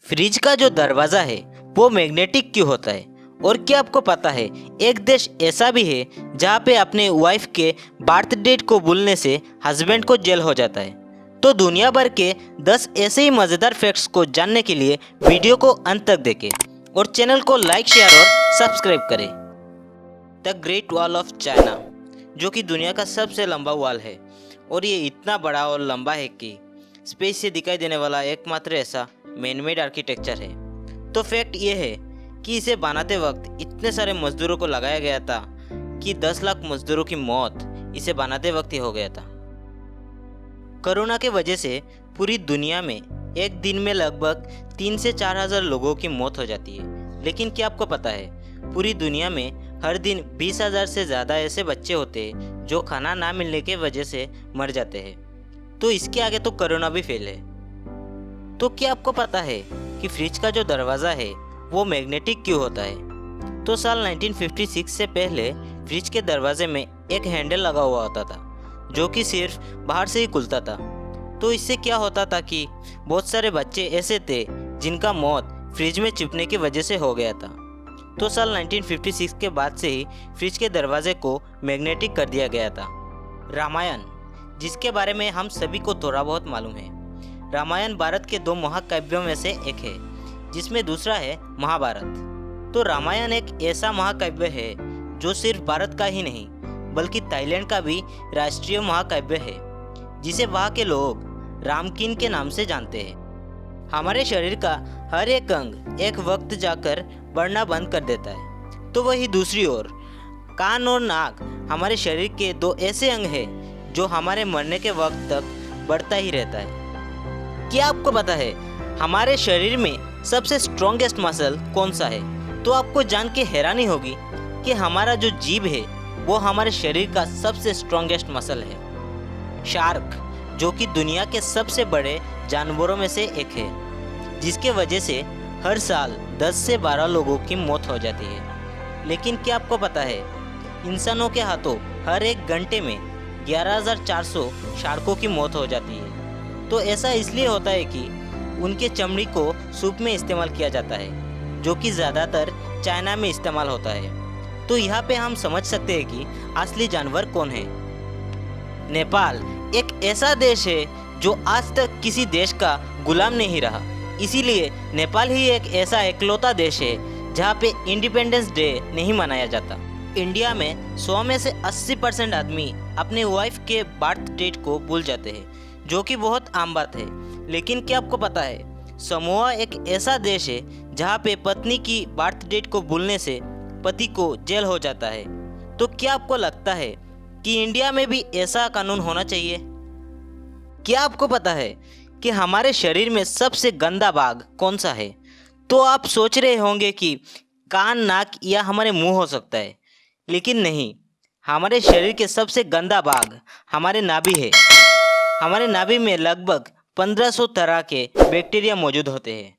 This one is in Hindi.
फ्रिज का जो दरवाज़ा है वो मैग्नेटिक क्यों होता है? और क्या आपको पता है एक देश ऐसा भी है जहाँ पे अपने वाइफ के बर्थ डेट को भूलने से हस्बैंड को जेल हो जाता है। तो दुनिया भर के 10 ऐसे ही मज़ेदार फैक्ट्स को जानने के लिए वीडियो को अंत तक देखें और चैनल को लाइक, शेयर और सब्सक्राइब करें। The great wall of China, जो कि दुनिया का सबसे लंबा वॉल है और ये इतना बड़ा और लंबा है कि स्पेस से दिखाई देने वाला एकमात्र ऐसा मैनमेड आर्किटेक्चर है। तो फैक्ट ये है कि इसे बनाते वक्त इतने सारे मजदूरों को लगाया गया था कि 10 लाख मजदूरों की मौत इसे बनाते वक्त ही हो गया था। कोरोना के वजह से पूरी दुनिया में एक दिन में लगभग 3 से 4 हज़ार लोगों की मौत हो जाती है। लेकिन क्या आपको पता है पूरी दुनिया में हर दिन 20,000 से ज़्यादा ऐसे बच्चे होते हैं जो खाना ना मिलने के वजह से मर जाते हैं। तो इसके आगे तो कोरोना भी फेल है। तो क्या आपको पता है कि फ्रिज का जो दरवाज़ा है वो मैग्नेटिक क्यों होता है? तो साल 1956 से पहले फ्रिज के दरवाजे में एक हैंडल लगा हुआ होता था जो कि सिर्फ बाहर से ही खुलता था। तो इससे क्या होता था कि बहुत सारे बच्चे ऐसे थे जिनका मौत फ्रिज में चिपने की वजह से हो गया था। तो साल 1956 के बाद से ही फ्रिज के दरवाजे को मैग्नेटिक कर दिया गया था। रामायण, जिसके बारे में हम सभी को थोड़ा बहुत मालूम है। रामायण भारत के 2 महाकाव्यों में से एक है जिसमें दूसरा है महाभारत। तो रामायण एक ऐसा महाकाव्य है जो सिर्फ भारत का ही नहीं बल्कि थाईलैंड का भी राष्ट्रीय महाकाव्य है, जिसे वहाँ के लोग रामकीन के नाम से जानते हैं। हमारे शरीर का हर एक अंग एक वक्त जाकर बढ़ना बंद कर देता है, तो वही दूसरी ओर कान और नाक हमारे शरीर के 2 ऐसे अंग हैं जो हमारे मरने के वक्त तक बढ़ता ही रहता है। क्या आपको पता है हमारे शरीर में सबसे स्ट्रॉन्गेस्ट मसल कौन सा है? तो आपको जान के हैरानी होगी कि हमारा जो जीभ है वो हमारे शरीर का सबसे स्ट्रॉन्गेस्ट मसल है। शार्क, जो कि दुनिया के सबसे बड़े जानवरों में से एक है, जिसके वजह से हर साल 10 से 12 लोगों की मौत हो जाती है। लेकिन क्या आपको पता है इंसानों के हाथों हर एक घंटे में 11,400 शार्कों की मौत हो जाती है। तो ऐसा इसलिए होता है कि उनके चमड़ी को सूप में इस्तेमाल किया जाता है, जो कि ज़्यादातर चाइना में इस्तेमाल होता है। तो यहाँ पे हम समझ सकते हैं कि असली जानवर कौन है। नेपाल एक ऐसा देश है जो आज तक किसी देश का गुलाम नहीं रहा, इसीलिए नेपाल ही एक ऐसा इकलौता देश है जहाँ पे इंडिपेंडेंस डे नहीं मनाया जाता। इंडिया में 100 में से 80% आदमी अपने वाइफ के बर्थ डेट को भूल जाते हैं, जो कि बहुत आम बात है। लेकिन क्या आपको पता है समोआ एक ऐसा देश है जहाँ पे पत्नी की बर्थ डेट को भूलने से पति को जेल हो जाता है। तो क्या आपको लगता है कि इंडिया में भी ऐसा कानून होना चाहिए? क्या आपको पता है कि हमारे शरीर में सबसे गंदा भाग कौन सा है? तो आप सोच रहे होंगे कि कान, नाक या हमारे मुंह हो सकता है, लेकिन नहीं, हमारे शरीर के सबसे गंदा भाग हमारे नाभि है। हमारे नाभि में लगभग 1500 तरह के बैक्टीरिया मौजूद होते हैं।